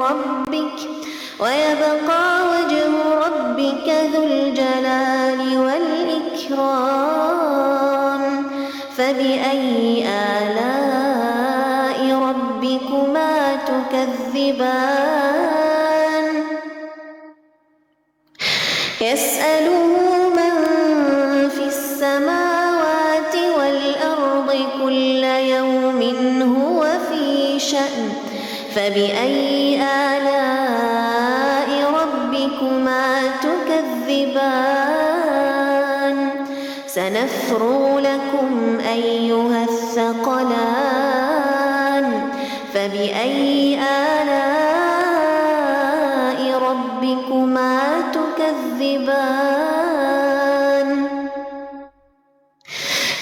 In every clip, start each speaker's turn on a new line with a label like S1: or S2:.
S1: ربك ويبقى وجه ربك ذو الجلال والإكرام فبأي آلاء ربكما تكذبان يسأله من في السماوات والأرض كل يوم هو في شأن فبأي آلاء ربكما تكذبان سنفرغ لكم أيها الثقلان فبأي آلاء ربكما تكذبان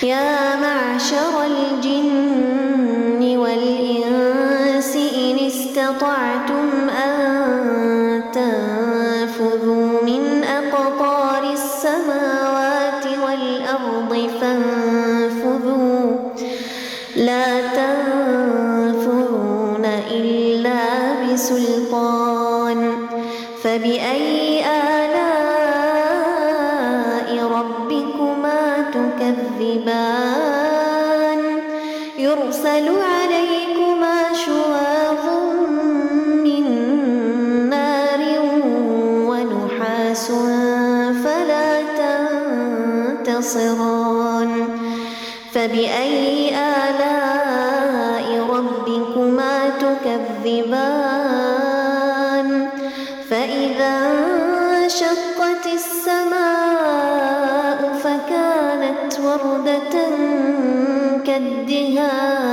S1: يا معشر الجن والإنس إن استطعتم أن تنفذوا من أقطار السماوات والأرض فانفذوا لا تنفذون إلا بسلطان فبأي آلاء ربكما تكذبان يرسل عليكما شواظ من نار ونحاس فلا تنتصران فبأي آلاء ربكما تكذبان فإذا انشقت السماء فكانت وردة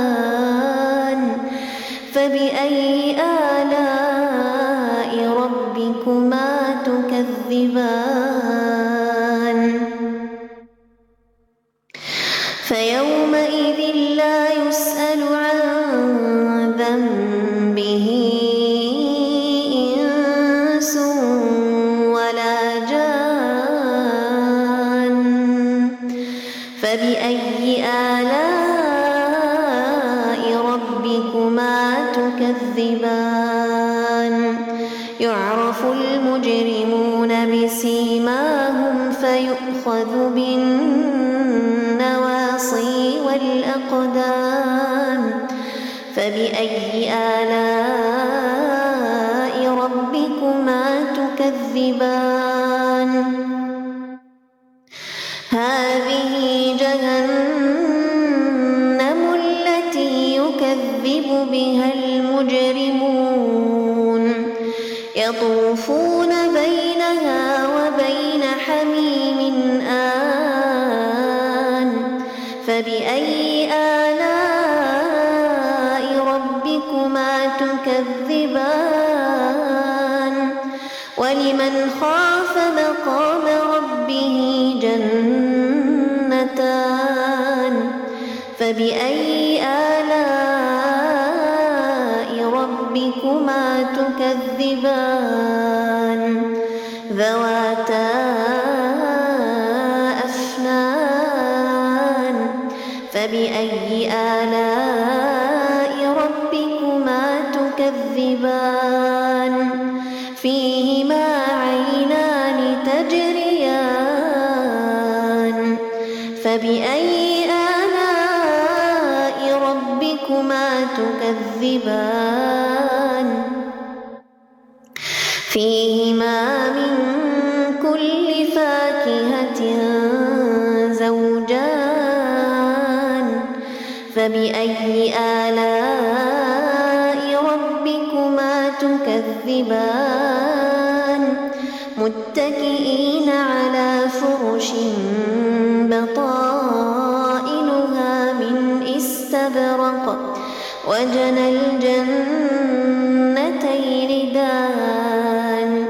S1: كالدهان فبأي آلاء ربكما تكذبان فيومئذ لا يسأل عن ذنبه إنس ولا جان فبأي آلاء ربكما تكذبان يعرف المجرمون بسيماهم فيؤخذ بالنواصي والأقدام فبأي آلاء ربكما تكذبان هذه جهنم التي يكذب بها المجرمون يطوفون بينها وبين حميم آن فبأي آلاء ربكما تكذبان ولمن خاف مقام ربه جنتان فبأي آلاء ربكما تكذبان ذواتا أفنان فبأي آلاء ربكما تكذبان فيهما عينان تجريان فبأي آلاء ربكما تكذبان فيهما من كل فاكهة زوجان فبأي آلاء ربكما تكذبان متكئين على فرش بطائنها من استبرق وجنى الجنتين دان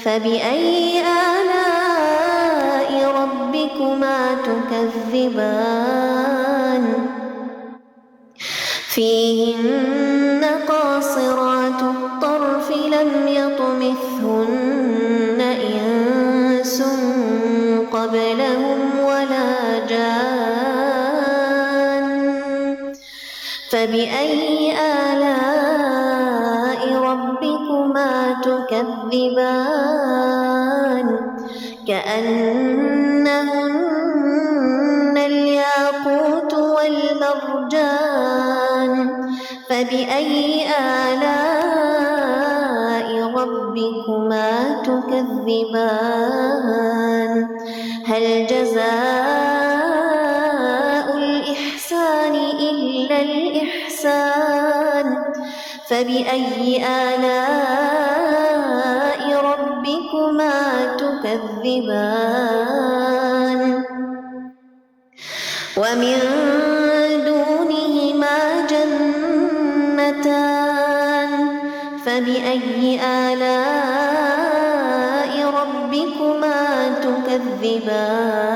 S1: فبأي آلاء ربكما تكذبان فيهن قاصرات الطرف لم يطمثهن إنس قبلهم ولا جان فبأي آلاء ربكما تكذبان كأنهن الياقوت والمرجان فبأي آلاء ربكما تكذبان هل جزاء الإحسان إلا الإحسان فبأي آلاء ربكما تكذبان ومن دونهما جنتان فبأي آلاء ربكما تكذبان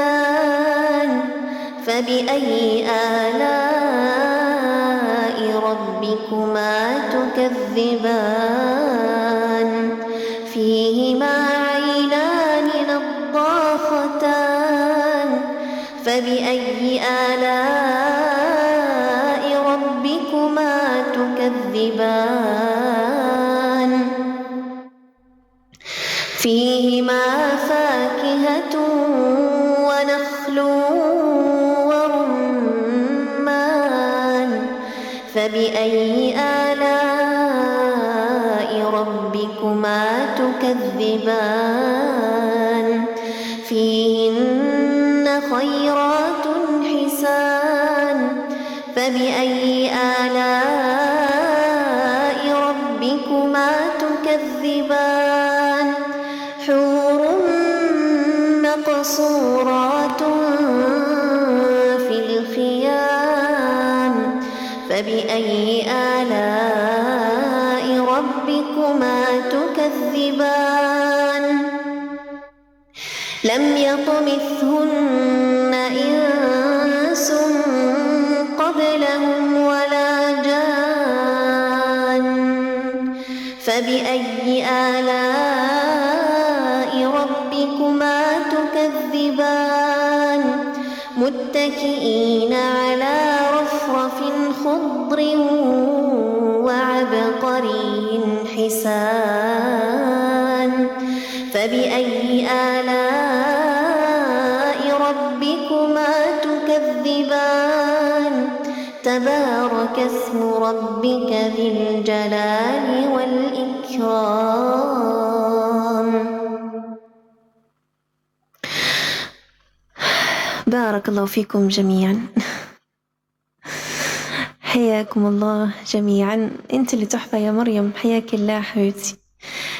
S1: مدهامتان فبأي آلاء ربكما تكذبان فيهما عينان نضاختان فبأي آلاء ربكما تكذبان فيهما فاكهة ونخل ورمان فبأي آلاء ربكما تكذبان فيهن خيرات حسان فبأي آلاء ربكما تكذبان حور مقصورات في الخيام فبأي آلاء ربكما تكذبان لم يطمثهن إنس قبلهم ولا جان فبأي آلاء ربكما تكذبان متكئين على رفرف خضر وعبقري حسان فبأي آلاء ربكما تكذبان تبارك اسم ربك ذي الجلال والإكرام. بارك الله فيكم جميعا. حياكم الله جميعا. انت اللي تحفة يا مريم، حياك الله حبيبتي.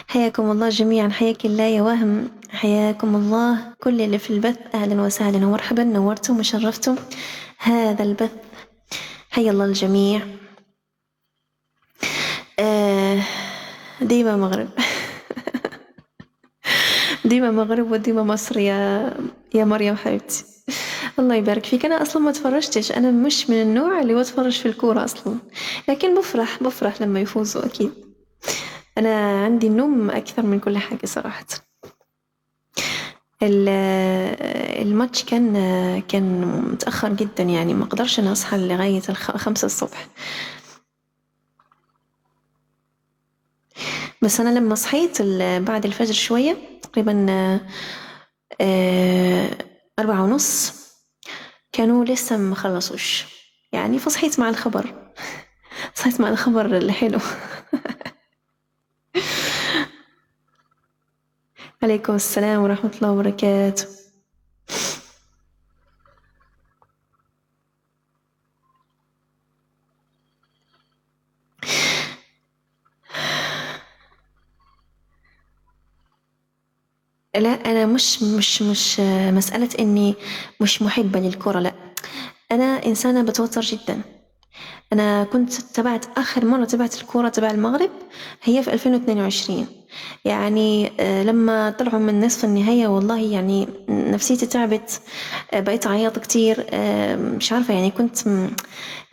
S1: حياكم الله جميعا. حياك الله يا وهم. حياكم الله كل اللي في البث. أهلا وسهلا ومرحبا، نورتم وشرفتم هذا البث. حيا الله الجميع. ديما مغرب ديما مغرب وديما مصر يا مريم حبيبتي. الله يبارك فيك. أنا أصلا ما تفرجتش، أنا مش من النوع اللي بتفرج في الكورة أصلا، لكن بفرح لما يفوزوا أكيد. أنا عندي النوم أكثر من كل حاجة صراحة. الماتش كان متأخر جدا، يعني ما قدرش أنا أصحى لغاية 5 الصبح. بس أنا لما صحيت بعد الفجر شوية تقريبا 4:30 كانوا لسه ما خلصوش يعني، فصحيت مع الخبر صحيت مع الخبر الحلو. عليكم السلام ورحمة الله وبركاته. لا أنا مش مسألة إني مش محبة للكرة، لا أنا إنسانة بتوتر جدا. أنا كنت آخر مرة تبعت الكرة تبع المغرب هي في 2022 يعني، لما طلعوا من نصف النهاية والله يعني نفسيتي تعبت، بقيت عياط كتير، مش عارفة يعني كنت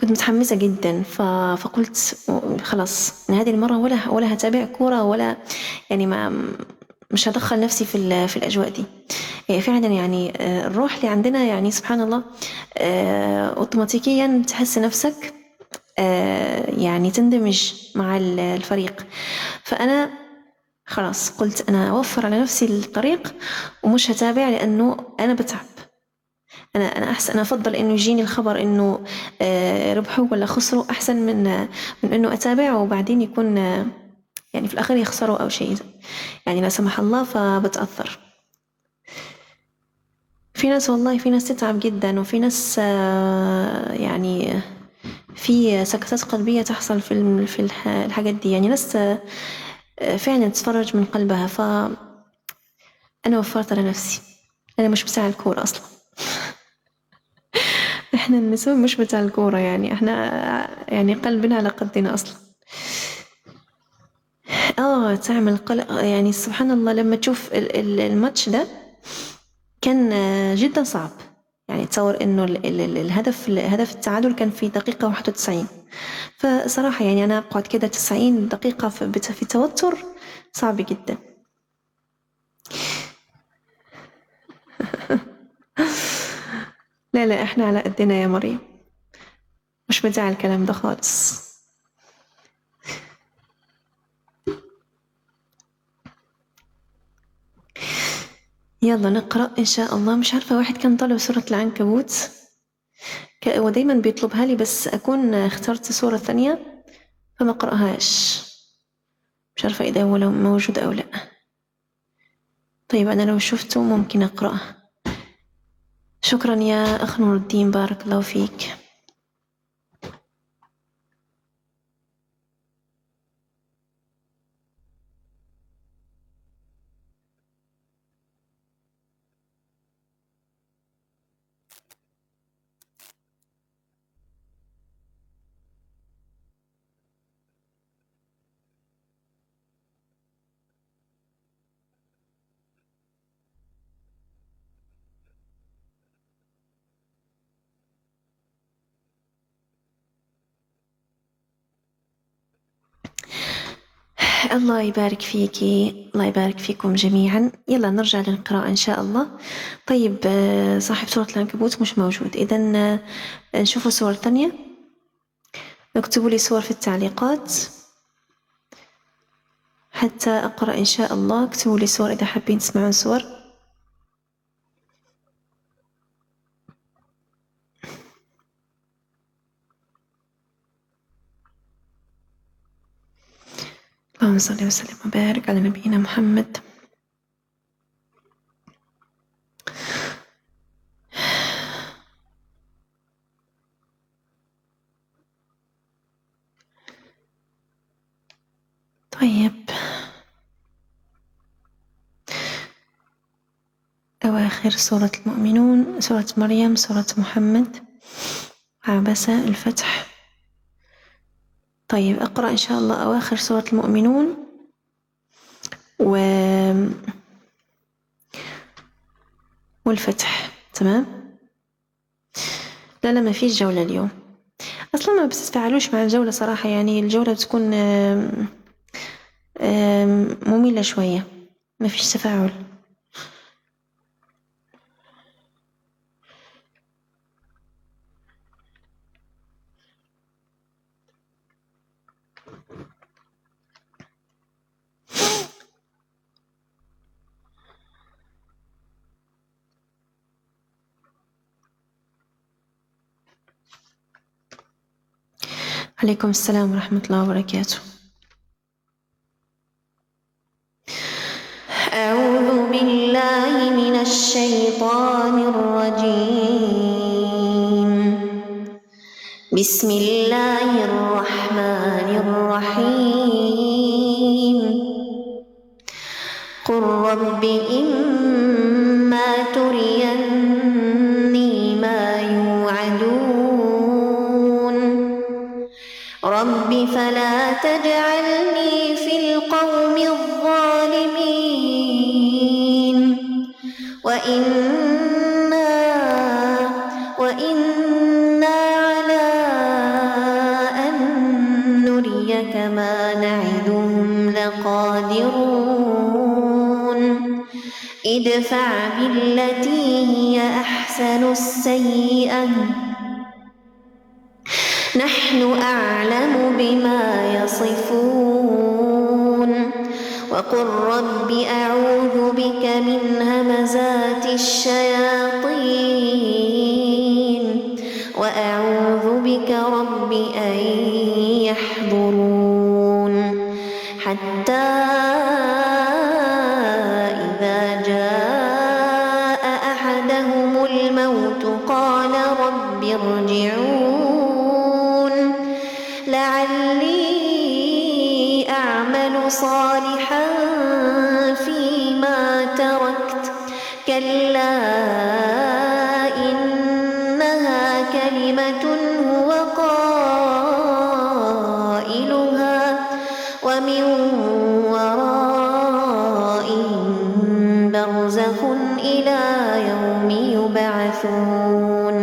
S1: متحمسة جدا. فقلت خلاص هذه المرة ولا هتابع كرة ولا يعني مش هدخل نفسي في الأجواء دي. فعلا يعني الروح اللي عندنا يعني سبحان الله أوتوماتيكيا تحس نفسك يعني تندمج مع الفريق. فأنا خلاص قلت أنا أوفر على نفسي الطريق ومش هتابع، لأنه أنا بتعب. أنا أحسن، أنا أفضل إنه يجيني الخبر إنه ربحوا ولا خسروا أحسن من إنه أتابع وبعدين يكون يعني في الآخر يخسروا أو شيء يعني لا سمح الله، فبتأثر. في ناس والله في ناس تتعب جدا، وفي ناس يعني في سكتات قلبية تحصل في الحاجات دي، يعني ناس فعلا تتفرج من قلبها. فأنا وفرت على نفسي، أنا مش بتاع الكورة أصلا. إحنا النساء مش بتاع الكورة، يعني إحنا يعني قلبنا على قدنا أصلا. تعمل قلق يعني سبحان الله. لما تشوف الماتش ده كان جدا صعب، يعني تصور إنه الهدف التعادل كان في دقيقة 91. فصراحة يعني أنا أقعد كده 90 دقيقة في توتر صعب جدا. لا إحنا على قدنا يا مريم، مش بتاع الكلام ده خالص. يلا نقرأ إن شاء الله. مش عارفة، واحد كان طالب سورة العنكبوت ودايما بيطلبها لي، بس أكون اخترت سورة ثانية فما قرأهاش. مش عارفة إذا هو موجود أو لا. طيب أنا لو شفته ممكن أقرأه. شكرا يا أخ نور الدين، بارك الله فيك. الله يبارك فيكي، الله يبارك فيكم جميعا. يلا نرجع للقراءة إن شاء الله. طيب صاحب سورة العنكبوت مش موجود، إذن نشوفوا صور ثانية. اكتبوا لي صور في التعليقات حتى أقرأ إن شاء الله. اكتبوا لي صور إذا حابين تسمعون صور. اللهم صل وسلم وبارك على نبينا محمد. طيب أواخر سورة المؤمنون، سورة مريم، سورة محمد، عبسة، الفتح. طيب أقرأ إن شاء الله أواخر سورة المؤمنون والفتح. تمام. لا ما فيش جولة اليوم أصلا، ما بتتفاعلوش مع الجولة صراحة، يعني الجولة بتكون مملة شوية، ما فيش تفاعل. عليكم السلام ورحمة الله وبركاته. أعوذ بالله من الشيطان الرجيم. بسم الله الرحمن الرحيم. قل رب إما تريني ما يوعدون رب فلا تجعلني في القوم الظالمين وإنا على أن نريك ما نعدهم لقادرون ادفع بالتي هي أحسن السيئة نحن أعلم بما يصفون وقل رب أعوذ بك من همزات الشياطين وأعوذ بك رب أن يحضرون حتى إذا جاء أحدهم الموت قال رب ارجعون لعلي أعمل صالحا فيما تركت كلا إنها كلمة هو قائلها ومن ورائهم برزخ إلى يوم يبعثون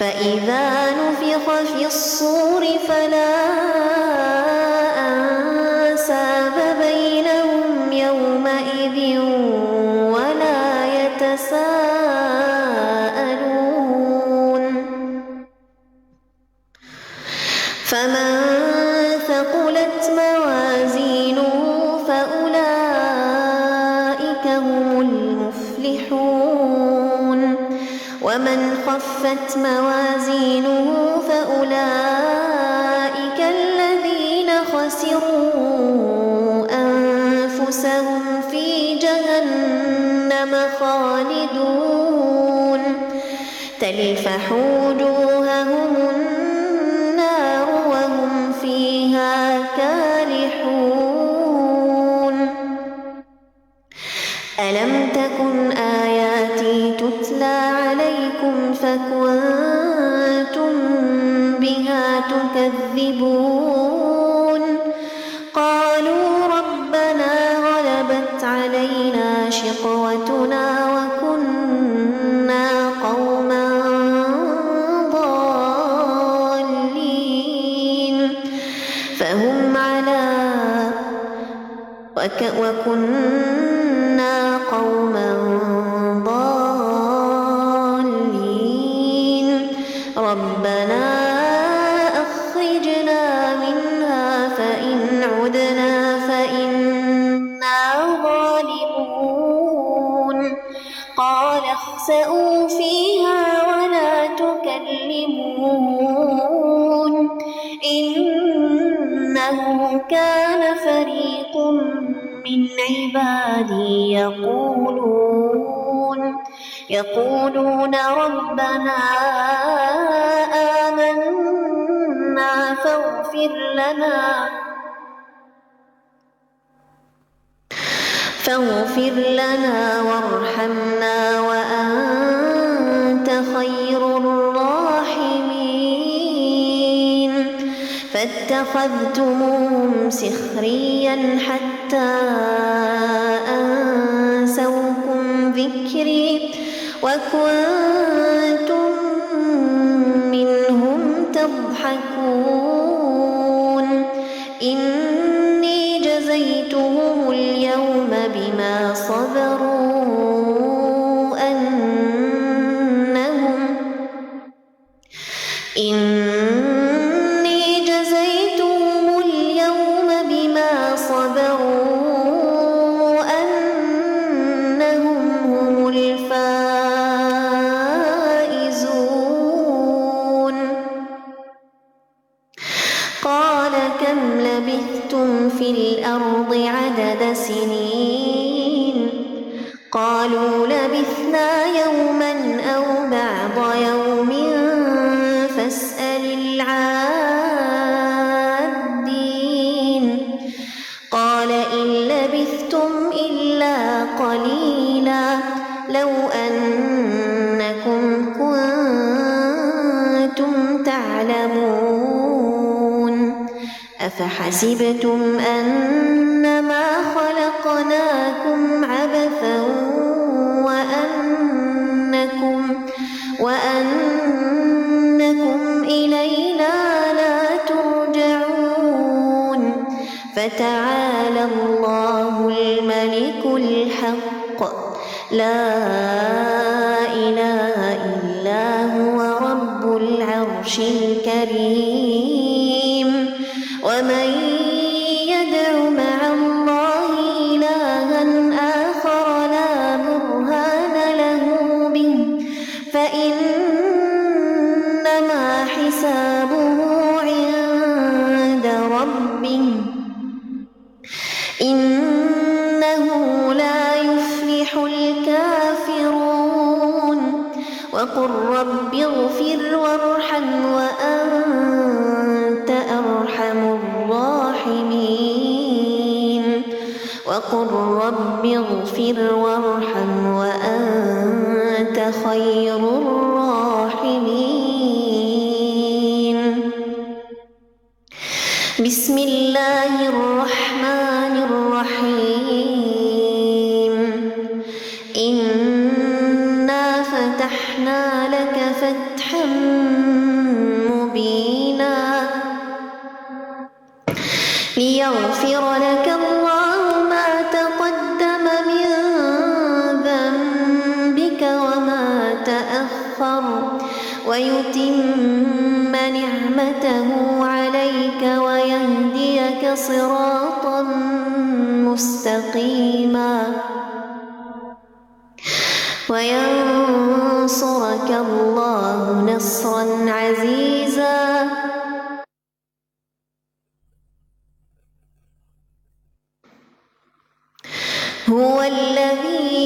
S1: فإذا نفخ في الصور فلا أنساب بينهم يومئذ ولا يتساءلون فمن ثقلت موازينه فأولئك هم المفلحون ومن خفت موازينه فأولئك الذين خسروا أنفسهم في جهنم خالدون تلفح وجوههم النار وهم فيها كالحون ألم تكن آياتي تتلى عليكم فكنتم بها تكذبون قالوا ربنا غلبت علينا شقوتنا وكنا قوما ضالين فهم على وكنا قوما ضالين ربنا أخرجنا منها فإن عدنا فإنا ظالمون قال اخسئوا فيها ولا تكلمون إنه كان فريق من عبادي يقولون ربنا آمنا فاغفر لنا وارحمنا وأنت خير الراحمين فاتخذتموهم سخريا حتى أنسوكم ذكري وكنتم منهم تضحكون إني جزيتهم اليوم بما صبروا أنهم هم الفائزون قال كم لبثتم في الأرض عدد سنين قالوا لبثنا يوما أو بعض يوم فاسأل العادين قال إن لبثتم إلا قليلا لو أنكم كنتم تعلمون أفحسبتم أنما خلقناكم عبثا وأنكم إلينا لا ترجعون فتعالى الله الملك الحق لا إله إلا هو رب العرش الكريم. ومن يدع مع الله إلها آخر لا برهان له به فإنما حسابه عند ربه إنه لا يفلح الكافرون. وقل رب اغفر وارحم وأنت أرحم الراحمين. وقل رب اغفر وارحم وأنت خير الراحمين. بسم الله الرحمن الرحيم. إنا فتحنا لك فتحا مبينا ليغفر لك الله ما تقدم من ذنبك وما تأخر ويتم نعمته عليك ويهديك صراطا مستقيما وينصرك الله نصرا عزيزا. هو الذي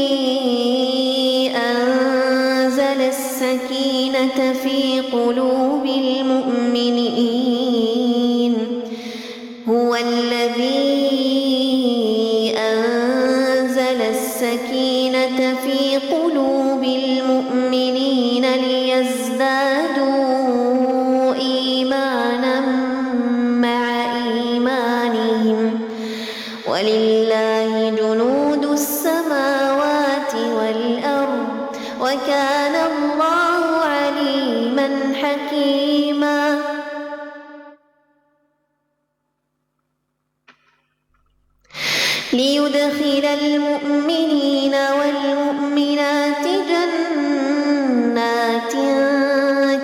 S1: أنزل السكينة في قلوب المؤمنين. هو الذي أنزل السكينة في قلوب المؤمنين ليزدادوا إيمانا مع إيمانهم ولله جنود السماوات والأرض وكان الله عليما حكيما. ليدخل المؤمنين والمؤمنات جنات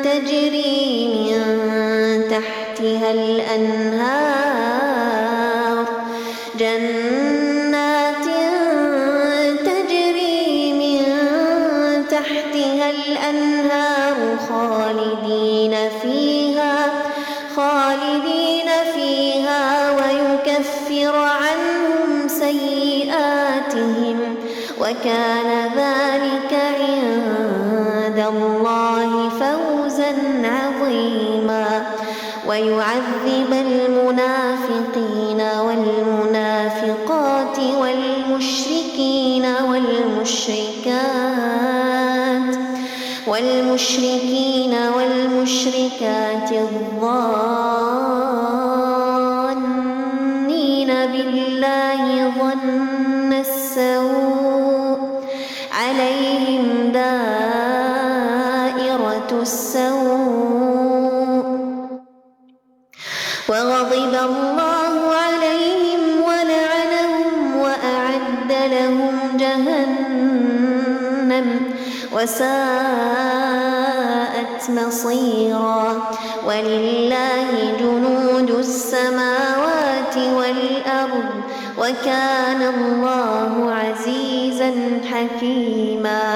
S1: تجري من تحتها الأنهار جنات تجري من تحتها الأنهار خالدين فيها ويكفر عنهم سيئاتهم وكان ذلك عند الله فوزا عظيما. ويعذب المنافقين والمنافقات والمشركين والمشركات الظانين بالله ظن السوء عليهم دائرة السوء وغضب الله عليهم ولعنهم وأعد لهم جهنم وساءت مصيرا. ولله جنود السماوات والأرض وكان الله عزيزا حكيما.